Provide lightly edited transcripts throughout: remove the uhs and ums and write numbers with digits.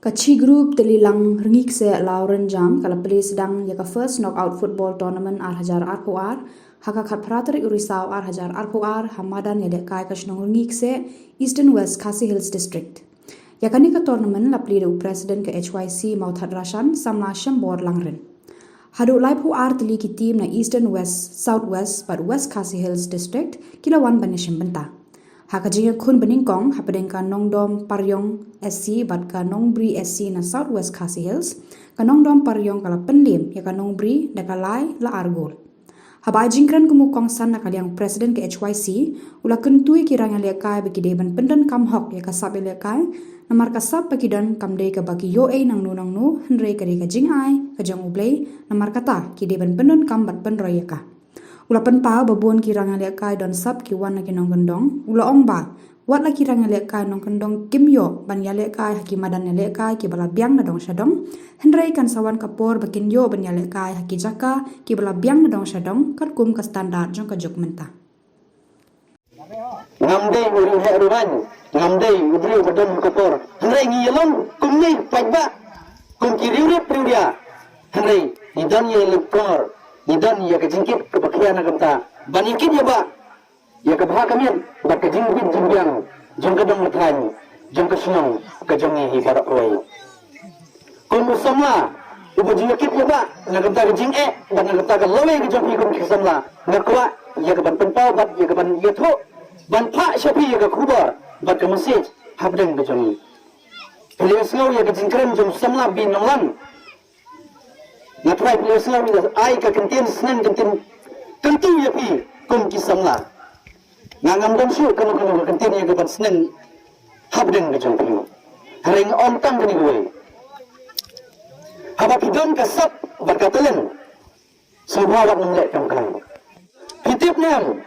Kachi group telilang rengik se Lauren Jam kala peli sedang yaka first knockout football tournament Ar-Hajar Arkuar haka khat pratrik urisau Ar-Hajar Arkuar hamadan yadek kai kashnong rengik se Eastern West Khasi Hills District. Yakani ka tournament la peli president ke HYC Mauthat Rashan samna shambor langren. Hadu lai pu ar teli ki team na Eastern West South West but West Khasi Hills District kilawan banishim benta. Haka jinga kun beningkong hapadeng ka Nongdom Paryong SC bat ka Nongbri SC na Southwest Khasi Hills ka Nongdom Paryong kala penlim ya ka Nongbri da ka lai la argol. Haba jingkran kumukong san na kaliang president ke HYC ula kentui kirang lekai bagi deban pendan kam hok ya ka sab lekai na marka sab bagi dan kam de ka bagi yo ai nang nu henrei ka de ka jing ai ka jang ublei na marka ta ki deban pendan kam bat pen roy ka. Ula penpau babun kirang lekai don sab ki wan na kinong gendong ula ong ba wat la kirang lekai nong kendong kim yo ban ya lekai haki madan lekai ki bala biang na dong shadong henrei kan sawan kapor bakin yo ban ya lekai haki jaka ki bala biang na dong shadong kat kum ka standard jong ka jok menta ngamde uri he ruban ngamde ubri badon kapor henrei ngi yelon kum ni pajba kum kiriure priuria henrei idan ye lepor idan ya ke jingkit ke bakiana kamta baningkit ya ba ya ke bah kamian bat ke jingbit jingbiang jong ke dong lethan jong ke sunong ke jongi hi barak oi kun musamla ubu jingkit ya ba na kamta ke jing ban na kamta ke lowe ke jongi kun kisamla ngakwa ya ke ban penpau bat ya ke ban yetho ban pa shapi ya ke kubar bat ke message habdeng ke jongi Pilihan ya ke jingkren jong samla bin nonglan Natrai pilihan selalu ai ka kentin senen kentin tentu ya pi kum kisamla ngangam dom su kanu kentin ya gaban senen habdeng ke jongpi haring on tang kani gue haba pidon ka sap berkatelen subhawat nglek kam kan pitip nam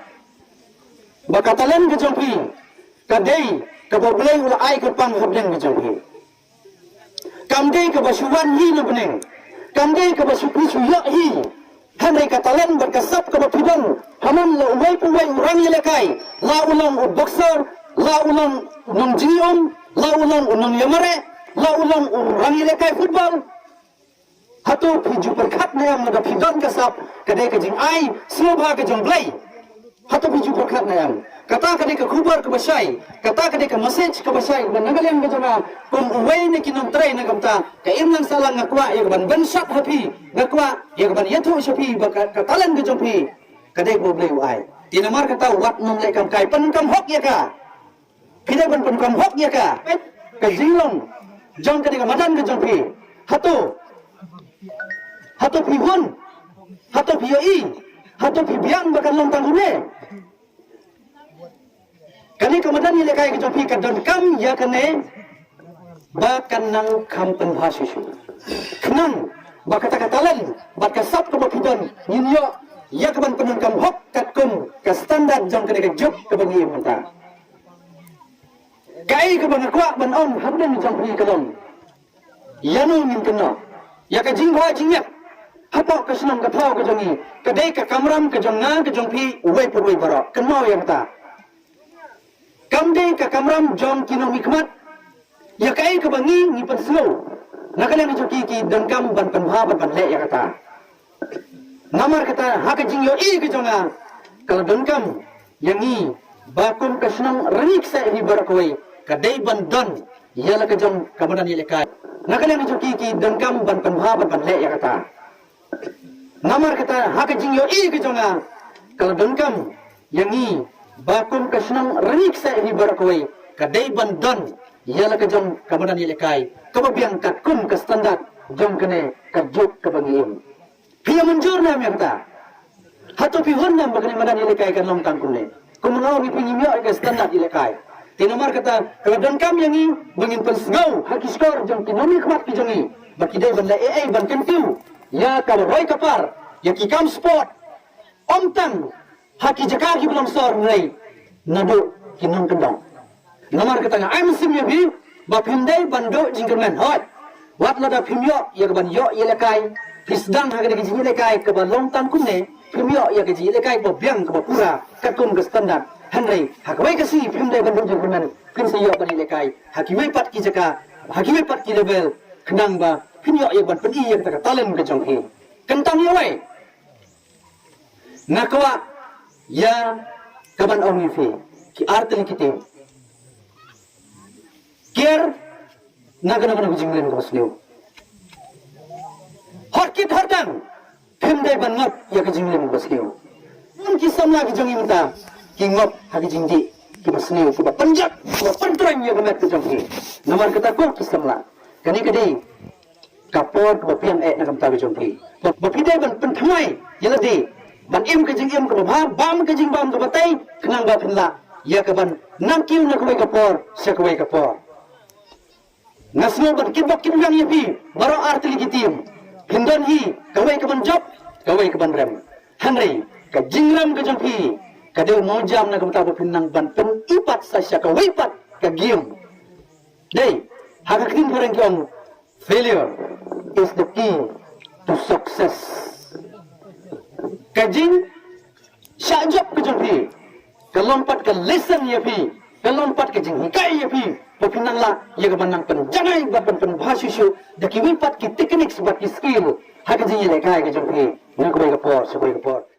berkatelen ke jongpi kadai ka boblei ula ai ka pang habdeng ke jongpi kamdei ka basuwan hi na beneng kamdei ka basukri suya hi hanai katalan berkasap ka bapidon haman la umay pumay urang yelekai la ulang boxer la ulang unang jiom la ulang unang yamare la ulang urang yelekai football hatu piju perkat na yang nagapidon kasap kadai ka jing ai siya ka jong blay hatu piju perkat na yang kata kadai ka kubar ka basay kata kadai ka message ka basay nagalang ka jama kung uway na kinumtray na kamta ka imlang salang ngakwa ya kaban bansat hapi ngakwa ya kaban yato shapi katalan ka jompi kadai boblay uay tinamar kata wat nunglay kam kay pan kam hok ya ka pinay pan kam hok ya ka ka jinglong jong kadai ka madan ka jompi hatu pihun hatu piyoi hatu pibiang bakan long tanggune kani kemudian nilai kaya kejopi kadon kam ya kene bakan nang kam penbhasisu kenang bakata katalan bakasap ke bapidon nyinyo ya keban penun kam hok katkum ke standar jong kene kejop ke bangi menta kai ke bang kwa ban on habden jong ni kalon yanu min kena ya ke jingwa jingyak hapok ke senang ke thau ke jongi kedai ke kamram ke jonga ke jongpi uwai perwai barok kenau ya meta kamde ka kamram jom kino hikmat ya kai ka bangi ni penslo nakala ni joki ki dengkam ban penha ban le ya kata namar kata ha ka jingyo i ke jonga kalau dengkam yangi bakum ka senang renik sa ni barakoi ka dai ban don ya la ka jom kamadan ni lekai nakala ni joki ki dengkam ban penha ban le ya kata namar kata ha ka jingyo i ke jonga kalau dengkam yangi bakum ka senang renik sa ni barakoi kadai bandon yala ka jom kamadan yelekai kababiang katkum ka standard jom kene ka juk ka bangim piya munjur na merta hatu pihon nam bagani madan yelekai kan long tangkune kumangau ni pingimyo ka standard yelekai tinamar kata kadan kam yangi bangin pensgau haki skor jom kinomi khmat ki jongi bakidai ban la ai ban kentiu ya ka roi kapar ya ki kam sport omtang haki jaka ki belum sor nai nado kinong kendong nomor katanya ai musim ya bi ba pindai bando jingkerman hot wat lada pimyo ya ban yo yelekai pisdang ha ke jing yelekai ke ba long tam kunne pimyo ya ke jing yelekai ba biang ke ba pura katun ke standard henrei ha ke wai kasi pimdai bando jingkerman pin se yo ban yelekai ha ki wai pat ki jaka hakiwe pat ki level kenang ba pinyo ye ban pedi ye kata talent ke jong hi kentang ye wai nakwa ya kaban ong fi ki artel kite kier nagana jinglen ko sliu harkit hardang pendai ban ngap ya ke jinglen ko sliu mun ki samla ki jongi mata ki ngap ha ki jingdi ki basliu ki ba panjat ki ba pantrang ya gamet ke jongi nomor kata ko ki samla kani kadi kapor ba pian na kam ta ke jongi ba pidai ban penthamai yeladi ban im ke jing im ke ba bam ke jing bam ke batai kenang ba pinla ya ke ban nang kiu na ko kapor se ko kapor Nasmo ban kibak kibang yapi baro arti legitim hindon hi kawai ke ban job kawai ke ban rem Henry ka jingram ke jampi ka deu mo jam na kamta ba pinang ban pen ipat sa sya ka wipat ka gium dei haka krim horeng kyong failure is the key to success ka jing sya job ke jampi ka lompat ka lesson yapi ka lompat ke jing hikai yapi Pinang la, ia kemenang pen jangai bapan pen bahasusu, daki wipat ki teknik sebat ki skill, hak jingi lekai ke jompi, nak kau kapor, sebagai kapor.